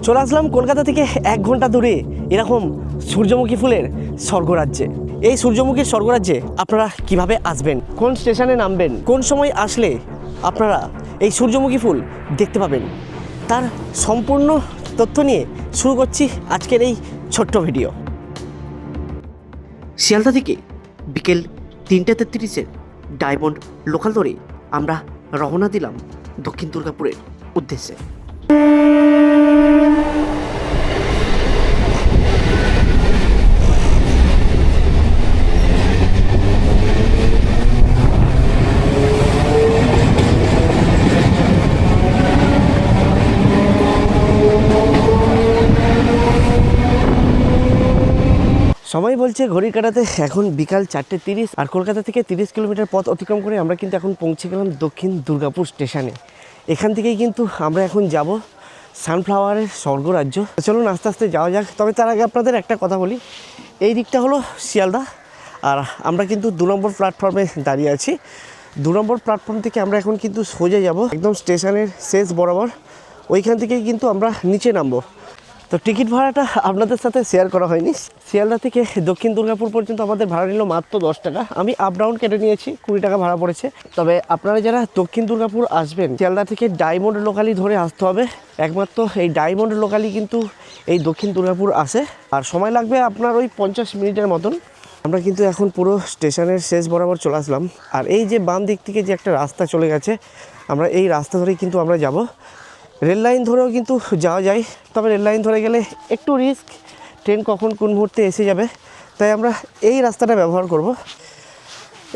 চলে আসলাম কলকাতা থেকে 1 ঘন্টা দূরে এরকম সূর্যমুখী ফুলের স্বর্গরাজ্যে। এই সূর্যমুখীর স্বর্গরাজ্যে আপনারা কিভাবে আসবেন, কোন স্টেশনে নামবেন, কোন সময় আসলে আপনারা এই সূর্যমুখী ফুল দেখতে পাবেন, তার সম্পূর্ণ তথ্য নিয়ে শুরু করছি আজকের এই ছোট্ট ভিডিও। শিয়ালদা থেকে বিকেল 3:33-এর ডায়মন্ড লোকাল ধরে আমরা রওনা দিলাম দক্ষিণ দুর্গাপুরের উদ্দেশ্যে। সময় বলছে ঘড়ির কাঁটাতে এখন বিকাল 4:30, আর কলকাতা থেকে 30 কিলোমিটার পথ অতিক্রম করে আমরা কিন্তু এখন পৌঁছে গেলাম দক্ষিণ দুর্গাপুর স্টেশনে। এখান থেকেই কিন্তু আমরা এখন যাব সানফ্লাওয়ারের স্বর্গরাজ্য। চলুন আস্তে আস্তে যাওয়া যাক। তবে তার আগে আপনাদের একটা কথা বলি, এই দিকটা হলো শিয়ালদা, আর আমরা কিন্তু 2 নম্বর প্ল্যাটফর্মে দাঁড়িয়ে আছি। 2 নম্বর প্ল্যাটফর্ম থেকে আমরা এখন কিন্তু সোজা যাব একদম স্টেশনের শেষ বরাবর, ওইখান থেকেই কিন্তু আমরা নিচে নামবো। তো টিকিট ভাড়াটা আপনাদের সাথে শেয়ার করা হয়নি। শিয়ালদা থেকে দক্ষিণ দুর্গাপুর পর্যন্ত আমাদের ভাড়া নিল মাত্র 10 টাকা। আমি আপ ডাউন কেটে নিয়েছি, 20 টাকা ভাড়া পড়েছে। তবে আপনারা যারা দক্ষিণ দুর্গাপুর আসবেন, শিয়ালদা থেকে ডায়মন্ড লোকালি ধরে আসতে হবে। একমাত্র এই ডায়মন্ড লোকালি কিন্তু এই দক্ষিণ দুর্গাপুর আসে, আর সময় লাগবে আপনার ওই 50 মিনিটের মতন। আমরা কিন্তু এখন পুরো স্টেশনের শেষ বরাবর চলে আসলাম, আর এই যে বাম দিক থেকে যে একটা রাস্তা চলে গেছে, আমরা এই রাস্তা ধরেই কিন্তু আমরা যাব। রেল লাইন ধরেও কিন্তু যাওয়া যায়, তবে রেল লাইন ধরে গেলে একটু রিস্ক, ট্রেন কখন কোন মুহূর্তে এসে যাবে, তাই আমরা এই রাস্তাটা ব্যবহার করব।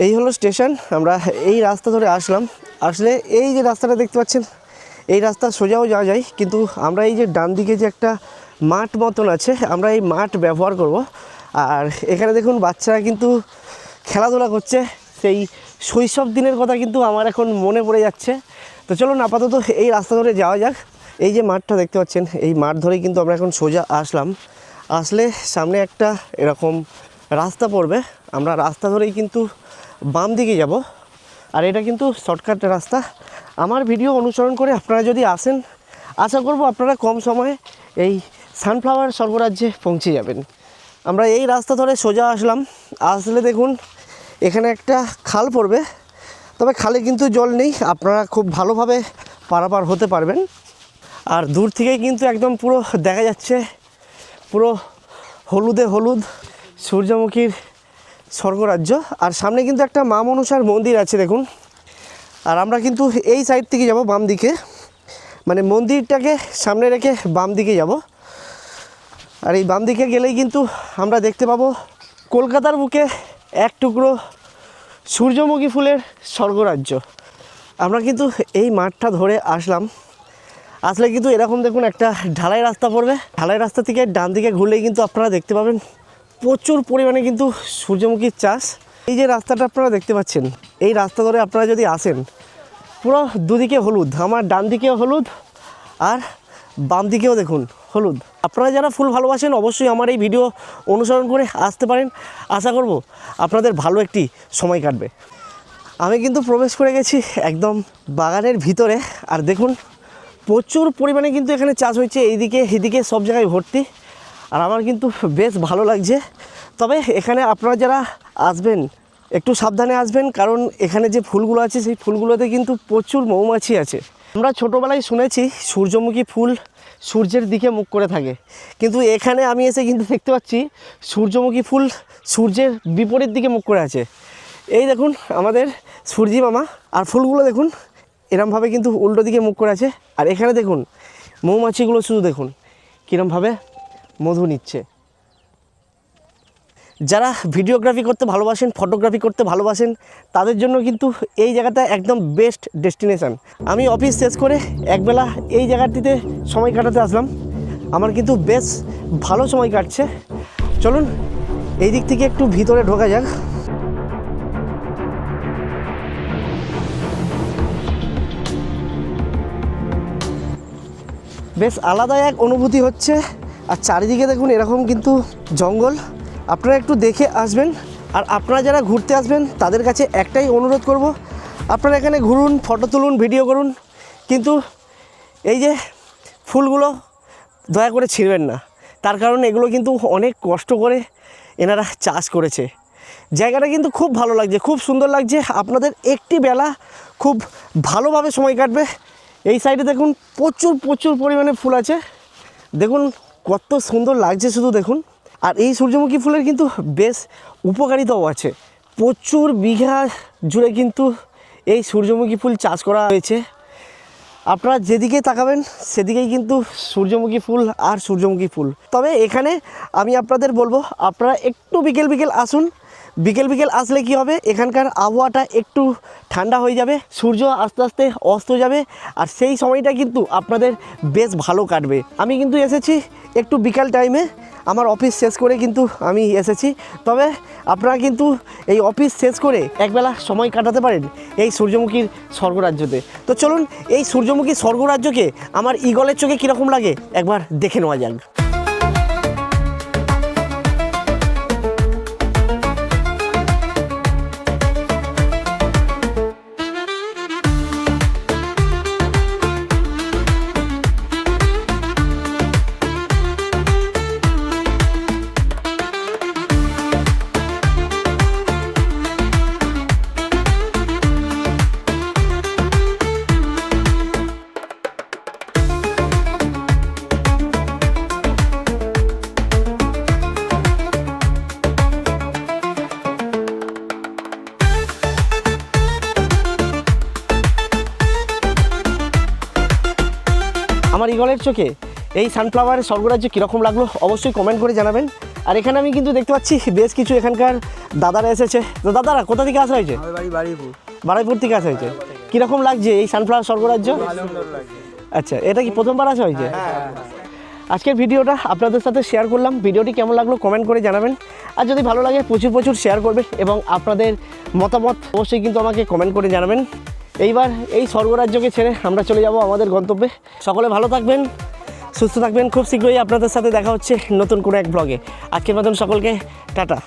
এই হলো স্টেশন, আমরা এই রাস্তা ধরে আসলে এই যে রাস্তাটা দেখতে পাচ্ছেন, এই রাস্তা সোজাও যাওয়া যায়, কিন্তু আমরা এই যে ডান দিকে যে একটা মাঠ মতন আছে, আমরা এই মাঠ ব্যবহার করব। আর এখানে দেখুন বাচ্চারা কিন্তু খেলাধুলা করছে, সেই শৈশব দিনের কথা কিন্তু আমার এখন মনে পড়ে যাচ্ছে। তো চলুন আপাতত এই রাস্তা ধরে যাওয়া যাক। এই যে মাঠটা দেখতে পাচ্ছেন, এই মাঠ ধরেই কিন্তু আমরা এখন সোজা আসলে সামনে একটা এরকম রাস্তা পড়বে, আমরা রাস্তা ধরেই কিন্তু বাম দিকে যাব। আর এটা কিন্তু শর্টকাট রাস্তা। আমার ভিডিও অনুসরণ করে আপনারা যদি আসেন, আশা করব আপনারা কম সময়ে এই সানফ্লাওয়ার স্বর্গরাজ্যে পৌঁছে যাবেন। আমরা এই রাস্তা ধরে সোজা আসলে দেখুন এখানে একটা খাল পড়বে, তবে খালে কিন্তু জল নেই, আপনারা খুব ভালোভাবে পারাপার হতে পারবেন। আর দূর থেকে কিন্তু একদম পুরো দেখা যাচ্ছে পুরো হলুদে হলুদ সূর্যমুখীর স্বর্গরাজ্য। আর সামনে কিন্তু একটা মা মনসার মন্দির আছে দেখুন। আর আমরা কিন্তু এই সাইড থেকে যাব বাম দিকে, মানে মন্দিরটাকে সামনে রেখে বাম দিকে যাব। আর এই বাম দিকে গেলেই কিন্তু আমরা দেখতে পাবো কলকাতার বুকে এক টুকরো সূর্যমুখী ফুলের স্বর্গরাজ্য। আমরা কিন্তু এই মাঠটা ধরে আসলে কিন্তু এরকম দেখুন একটা ঢালাই রাস্তা পড়বে, ঢালাই রাস্তা থেকে ডান দিকে ঘুরলেই কিন্তু আপনারা দেখতে পাবেন প্রচুর পরিমাণে কিন্তু সূর্যমুখীর চাষ। এই যে রাস্তাটা আপনারা দেখতে পাচ্ছেন, এই রাস্তা ধরে আপনারা যদি আসেন, পুরো দুদিকে হলুদ, আমার ডান দিকেও হলুদ আর বাম দিকেও দেখুন হলুদ। আপনারা যারা ফুল ভালোবাসেন অবশ্যই আমার এই ভিডিও অনুসরণ করে আসতে পারেন, আশা করব আপনাদের ভালো একটি সময় কাটবে। আমি কিন্তু প্রবেশ করে গেছি একদম বাগানের ভিতরে, আর দেখুন প্রচুর পরিমাণে কিন্তু এখানে চাষ হয়েছে, এইদিকে সব জায়গায় ভর্তি, আর আমার কিন্তু বেশ ভালো লাগছে। তবে এখানে আপনারা যারা আসবেন একটু সাবধানে আসবেন, কারণ এখানে যে ফুলগুলো আছে সেই ফুলগুলোতে কিন্তু প্রচুর মৌমাছি আছে। আমরা ছোটোবেলায় শুনেছি সূর্যমুখী ফুল সূর্যের দিকে মুখ করে থাকে, কিন্তু এখানে আমি এসে কিন্তু দেখতে পাচ্ছি সূর্যমুখী ফুল সূর্যের বিপরীত দিকে মুখ করে আছে। এই দেখুন আমাদের সূর্যি মামা, আর ফুলগুলো দেখুন এরমভাবে কিন্তু উল্টো দিকে মুখ করে আছে। আর এখানে দেখুন মৌমাছিগুলো শুধু দেখুন কীরমভাবে মধু নিচ্ছে। যারা ভিডিওগ্রাফি করতে ভালোবাসেন, ফটোগ্রাফি করতে ভালোবাসেন, তাদের জন্য কিন্তু এই জায়গাটা একদম বেস্ট ডেস্টিনেশান। আমি অফিস শেষ করে একবেলা এই জায়গাটিতে সময় কাটাতে আসলাম, আমার কিন্তু বেশ ভালো সময় কাটছে। চলুন এই দিক থেকে একটু ভিতরে ঢোকা যাক। বেশ আলাদা এক অনুভূতি হচ্ছে। আর চারিদিকে দেখুন এরকম কিন্তু জঙ্গল, আপনারা একটু দেখে আসবেন। আর আপনারা যারা ঘুরতে আসবেন তাদের কাছে একটাই অনুরোধ করব, আপনারা এখানে ঘুরুন, ফটো তুলুন, ভিডিও করুন, কিন্তু এই যে ফুলগুলো দয়া করে ছিঁড়বেন না, তার কারণ এগুলো কিন্তু অনেক কষ্ট করে এনারা চাষ করেছে। জায়গাটা কিন্তু খুব ভালো লাগছে, খুব সুন্দর লাগছে। আপনাদের একটি বেলা খুব ভালোভাবে সময় কাটবে। এই সাইডে দেখুন প্রচুর প্রচুর পরিমাণে ফুল আছে, দেখুন কত সুন্দর লাগছে শুধু দেখুন। আর এই সূর্যমুখী ফুলের কিন্তু বেশ উপকারিতাও আছে, প্রচুর বিঘা জুড়ে কিন্তু এই সূর্যমুখী ফুল চাষ করা হয়েছে। আপনারা যেদিকেই তাকাবেন সেদিকেই কিন্তু সূর্যমুখী ফুল আর সূর্যমুখী ফুল। তবে এখানে আমি আপনাদের বলবো আপনারা একটু বিকেল বিকেল আসুন। বিকেল বিকেল আসলে কি হবে, এখানকার আবহাওয়াটা একটু ঠান্ডা হয়ে যাবে, সূর্য আস্তে আস্তে অস্ত যাবে, আর সেই সময়টা কিন্তু আপনাদের বেশ ভালো কাটবে। আমি কিন্তু এসেছি একটু বিকাল টাইমে, আমার অফিস শেষ করে কিন্তু আমি এসেছি। তবে আপনারা কিন্তু এই অফিস শেষ করে একবেলা সময় কাটাতে পারেন এই সূর্যমুখীর স্বর্গরাজ্যতে। তো চলুন এই সূর্যমুখীর স্বর্গরাজ্যকে আমার ঈগলের চোখে কীরকম লাগে একবার দেখে নেওয়া যাক। আমার ঈগলের চোখে এই সানফ্লাওয়ারের স্বর্গরাজ্য কীরকম লাগলো অবশ্যই কমেন্ট করে জানাবেন। আর এখানে আমি কিন্তু দেখতে পাচ্ছি বেশ কিছু এখানকার দাদারা এসেছে। তো দাদারা কোথা থেকে আসা হয়েছে? বারুইপুর থেকে আসা হয়েছে। কীরকম লাগছে এই সানফ্লাওয়ার স্বর্গরাজ্য? আচ্ছা, এটা কি প্রথমবার আসা হয়েছে? আজকের ভিডিওটা আপনাদের সাথে শেয়ার করলাম। ভিডিওটি কেমন লাগলো কমেন্ট করে জানাবেন, আর যদি ভালো লাগে প্রচুর প্রচুর শেয়ার করবেন এবং আপনাদের মতামত অবশ্যই কিন্তু আমাকে কমেন্ট করে জানাবেন। এইবার এই স্বর্গরাজ্যকে ছেড়ে আমরা চলে যাব আমাদের গন্তব্যে। সকলে ভালো থাকবেন, সুস্থ থাকবেন। খুব শীঘ্রই আপনাদের সাথে দেখা হচ্ছে নতুন কোনো এক ব্লগে। আজকের মতন সকলকে টাটা।